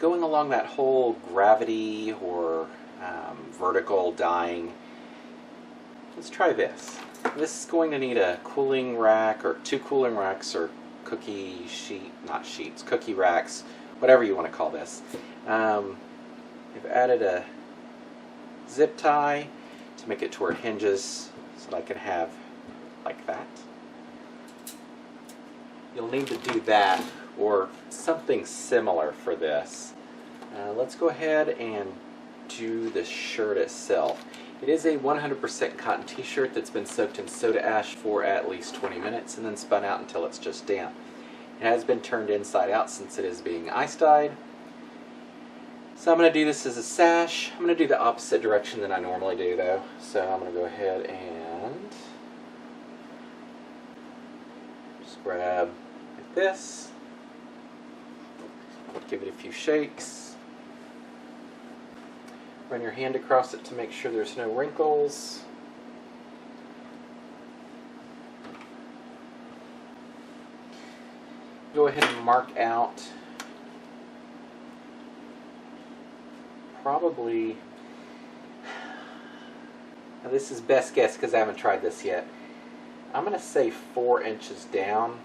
going along that whole gravity or vertical dyeing, let's try this. This is going to need a cooling rack or 2 cooling racks or cookie sheet, not sheets, cookie racks, whatever you want to call this. I've added a zip tie to make it to where it hinges so that I can have like that. You'll need to do that or something similar for this. Let's go ahead and do the shirt itself. It is a 100% cotton t-shirt that's been soaked in soda ash for at least 20 minutes and then spun out until it's just damp. It has been turned inside out since it is being ice-dyed. So I'm going to do this as a sash. I'm going to do the opposite direction than I normally do though. So I'm going to go ahead and just grab like this. Give it a few shakes. Run your hand across it to make sure there's no wrinkles. Go ahead and mark out probably, now this is best guess because I haven't tried this yet. I'm going to say 4 inches down.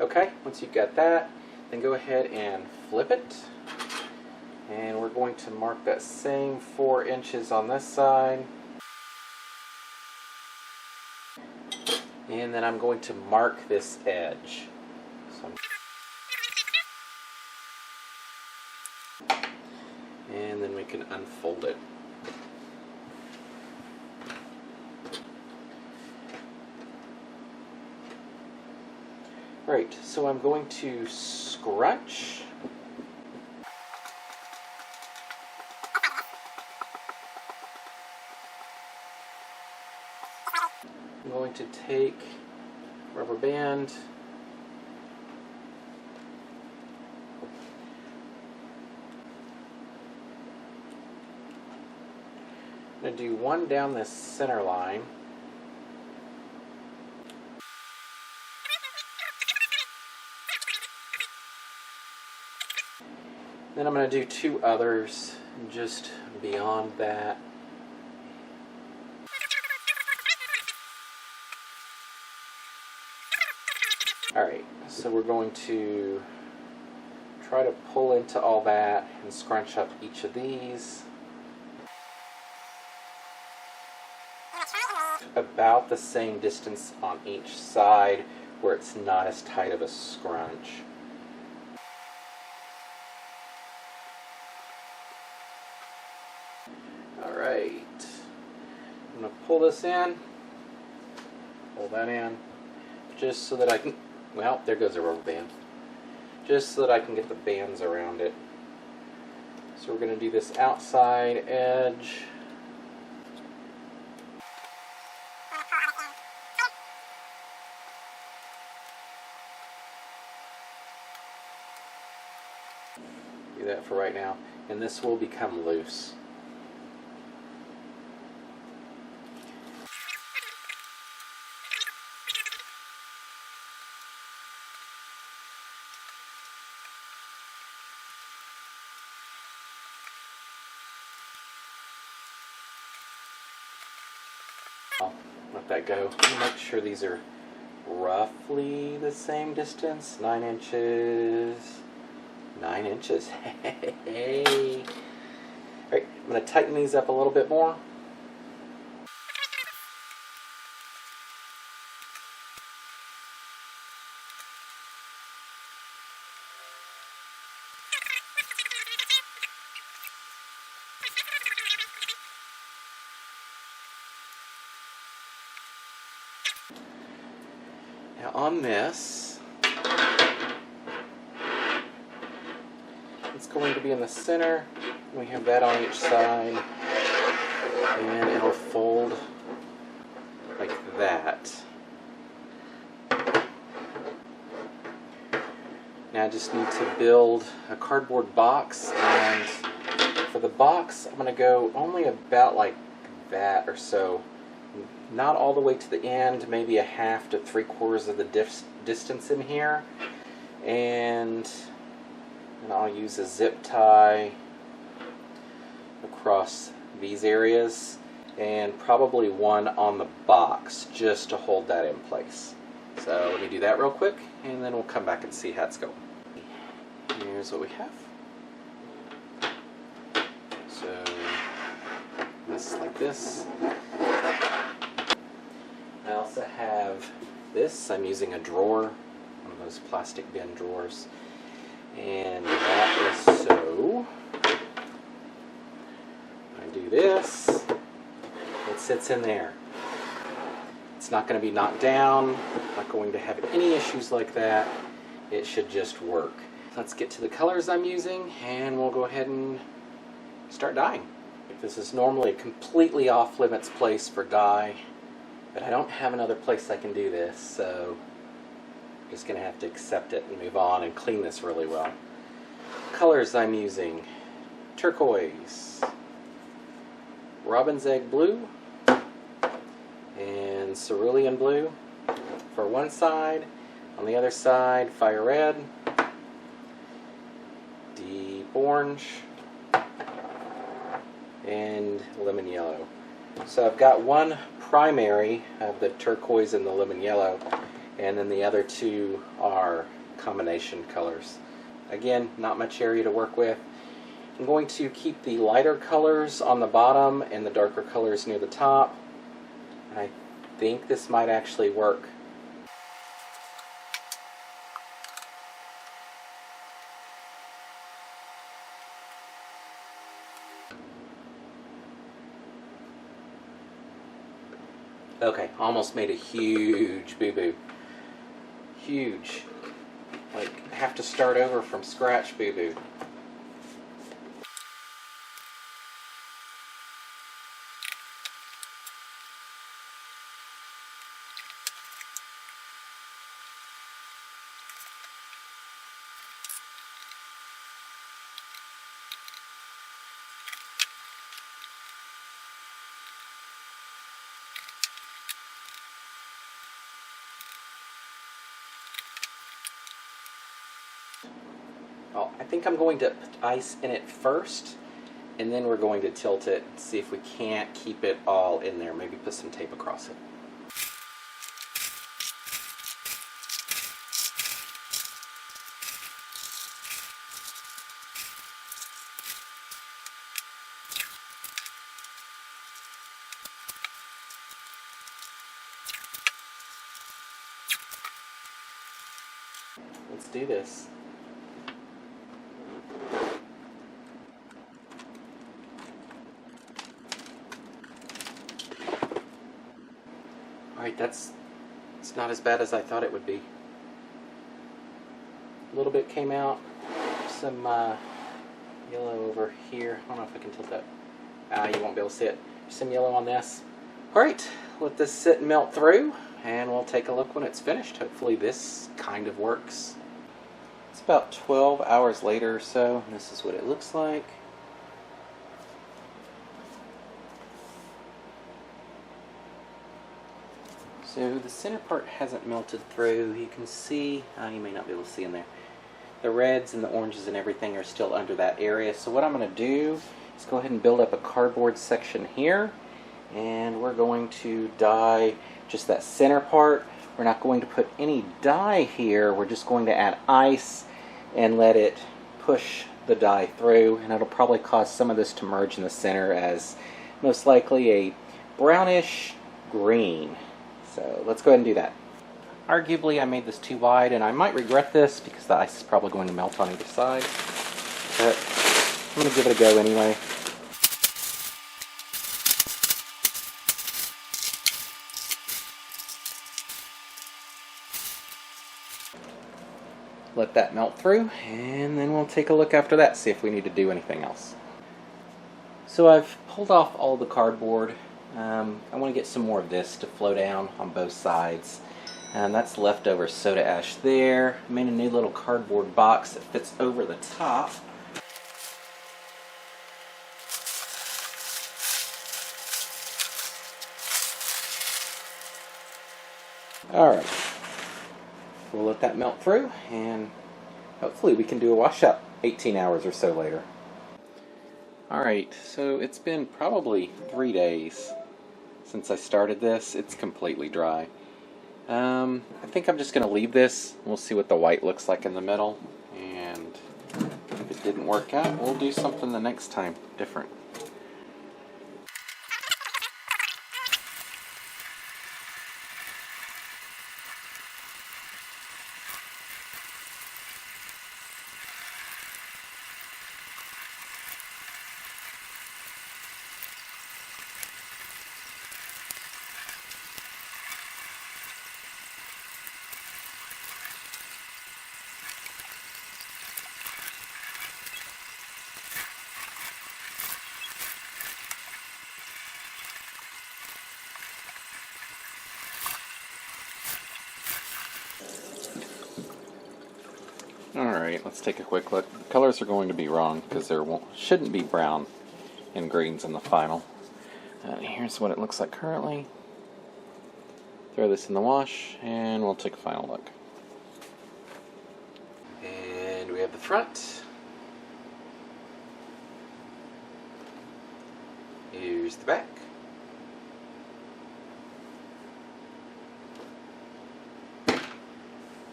Okay, once you've got that, then go ahead and flip it. And we're going to mark that same 4 inches on this side. And then I'm going to mark this edge. And then we can unfold it. Right, so I'm going to scrunch. I'm going to take rubber band, I'm going to do one down this center line. Then I'm going to do 2 others just beyond that. Alright, so we're going to try to pull into all that and scrunch up each of these. About the same distance on each side where it's not as tight of a scrunch. Alright, I'm going to pull this in, pull that in, just so that I can, well, there goes a rubber band, just so that I can get the bands around it. So we're going to do this outside edge. Do that for right now, and this will become loose. I'll let that go. Make sure these are roughly the same distance. 9 inches. 9 inches. Hey. Alright, I'm going to tighten these up a little bit more. Now on this, it's going to be in the center. We have that on each side, and it'll fold like that. Now I just need to build a cardboard box, and for the box I'm going to go only about like that or so. Not all the way to the end, maybe a half to 3/4 of the distance in here. and I'll use a zip tie across these areas and probably one on the box just to hold that in place. So let me do that real quick and then we'll come back and see how it's going. Here's what we have. So this like this. I also have this. I'm using a drawer, one of those plastic bin drawers, and that is so. I do this, it sits in there. It's not going to be knocked down, not going to have any issues like that. It should just work. Let's get to the colors I'm using and we'll go ahead and start dyeing. This is normally a completely off limits place for dye, but I don't have another place I can do this, so I'm just going to have to accept it and move on and clean this really well. Colors I'm using: turquoise, robin's egg blue, and cerulean blue for one side. On the other side, fire red, deep orange, and lemon yellow. So I've got one primary of the turquoise and the lemon yellow, and then the other two are combination colors. Again, not much area to work with. I'm going to keep the lighter colors on the bottom and the darker colors near the top. I think this might actually work. Okay, almost made a huge boo-boo. Huge. Like, have to start over from scratch boo-boo. Oh, I think I'm going to put ice in it first, and then we're going to tilt it and see if we can't keep it all in there. Maybe put some tape across it. Let's do this. Alright, it's not as bad as I thought it would be. A little bit came out. Some yellow over here. I don't know if I can tilt that. You won't be able to see it. Some yellow on this. Alright, let this sit and melt through, and we'll take a look when it's finished. Hopefully this kind of works. It's about 12 hours later or so, and this is what it looks like. So the center part hasn't melted through. You can see, you may not be able to see in there, the reds and the oranges and everything are still under that area. So what I'm going to do is go ahead and build up a cardboard section here, and we're going to dye just that center part. We're not going to put any dye here. We're just going to add ice and let it push the dye through, and it'll probably cause some of this to merge in the center as most likely a brownish green. So let's go ahead and do that. Arguably I made this too wide, and I might regret this because the ice is probably going to melt on either side, but I'm going to give it a go anyway. Let that melt through, and then we'll take a look after that, see if we need to do anything else. So I've pulled off all the cardboard. I want to get some more of this to flow down on both sides. And that's leftover soda ash there. I made a new little cardboard box that fits over the top. Alright, we'll let that melt through, and hopefully we can do a washout 18 hours or so later. Alright, so it's been probably 3 days since I started this. It's completely dry. I think I'm just going to leave this. We'll see what the white looks like in the middle. And if it didn't work out, we'll do something the next time different. Alright, let's take a quick look. The colors are going to be wrong because there shouldn't be brown and greens in the final. Here's what it looks like currently. Throw this in the wash and we'll take a final look. And we have the front. Here's the back.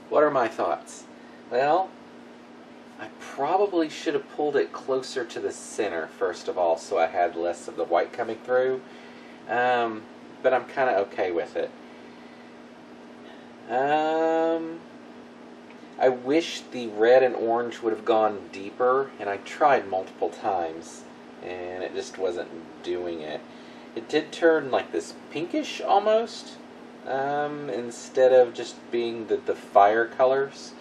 What are my thoughts? Well, I probably should have pulled it closer to the center first of all, so I had less of the white coming through. But I'm kind of okay with it. I wish the red and orange would have gone deeper, and I tried multiple times, and it just wasn't doing it. It did turn like this pinkish almost, instead of just being the fire colors.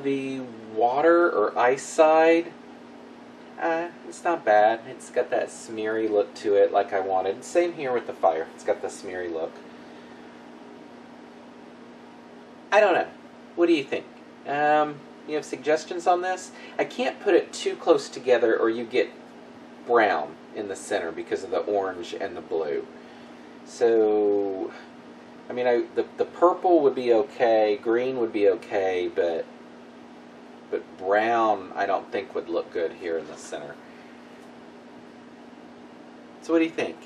The water or ice side, it's not bad. It's got that smeary look to it like I wanted. Same here with the fire. It's got the smeary look. I don't know. What do you think? You have suggestions on this? I can't put it too close together or you get brown in the center because of the orange and the blue. So, I mean, the purple would be okay, green would be okay, but brown I don't think would look good here in the center. So what do you think?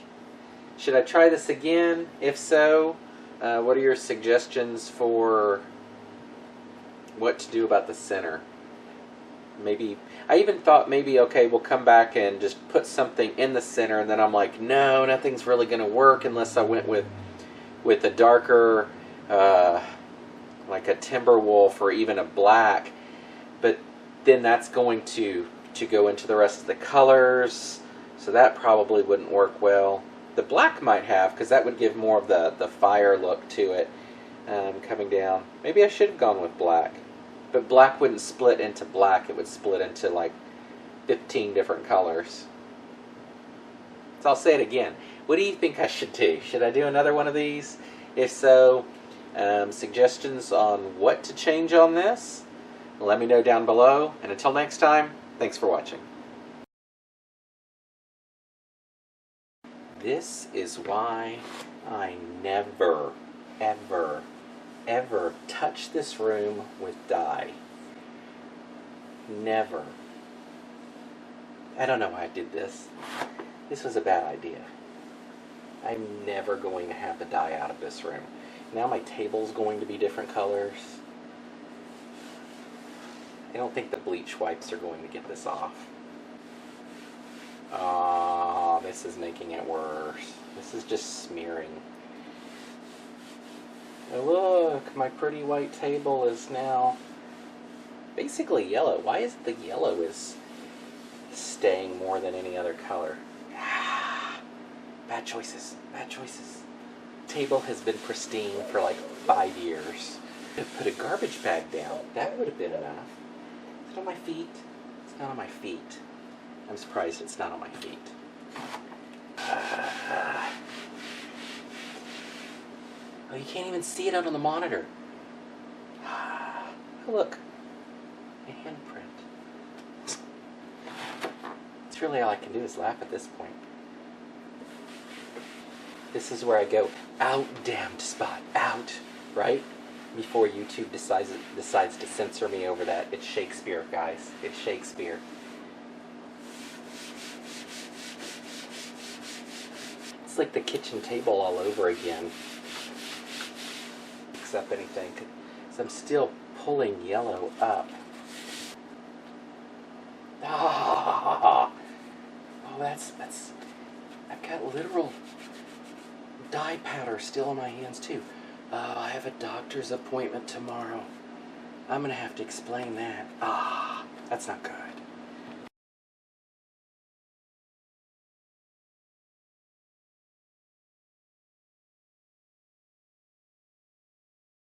Should I try this again? If so, what are your suggestions for what to do about the center? Maybe, I even thought maybe, okay, we'll come back and just put something in the center, and then I'm like, no, nothing's really going to work unless I went with a darker, like a timber wolf or even a black. But then that's going to go into the rest of the colors, so that probably wouldn't work well. The black might have, because that would give more of the fire look to it, coming down. Maybe I should have gone with black. But black wouldn't split into black, it would split into like 15 different colors. So I'll say it again. What do you think I should do? Should I do another one of these? If so, suggestions on what to change on this? Let me know down below. And until next time, thanks for watching. This is why I never, ever, ever touch this room with dye. Never. I don't know why I did this. This was a bad idea. I'm never going to have the dye out of this room. Now my table's going to be different colors. I don't think the bleach wipes are going to get this off. Oh, this is making it worse. This is just smearing. Oh, look, my pretty white table is now basically yellow. Why is it the yellow is staying more than any other color? Bad choices, bad choices. Table has been pristine for like 5 years. I put a garbage bag down. That would have been enough. Is it on my feet? It's not on my feet. I'm surprised it's not on my feet. Oh, you can't even see it out on the monitor. Oh, look. A handprint. It's really all I can do is laugh at this point. This is where I go, out, damned spot, out, right? before YouTube decides to censor me over that. It's Shakespeare, guys. It's Shakespeare. It's like the kitchen table all over again. Except anything. So I'm still pulling yellow up. Oh, that's I've got literal dye powder still on my hands too. I have a doctor's appointment tomorrow. I'm gonna have to explain that. That's not good.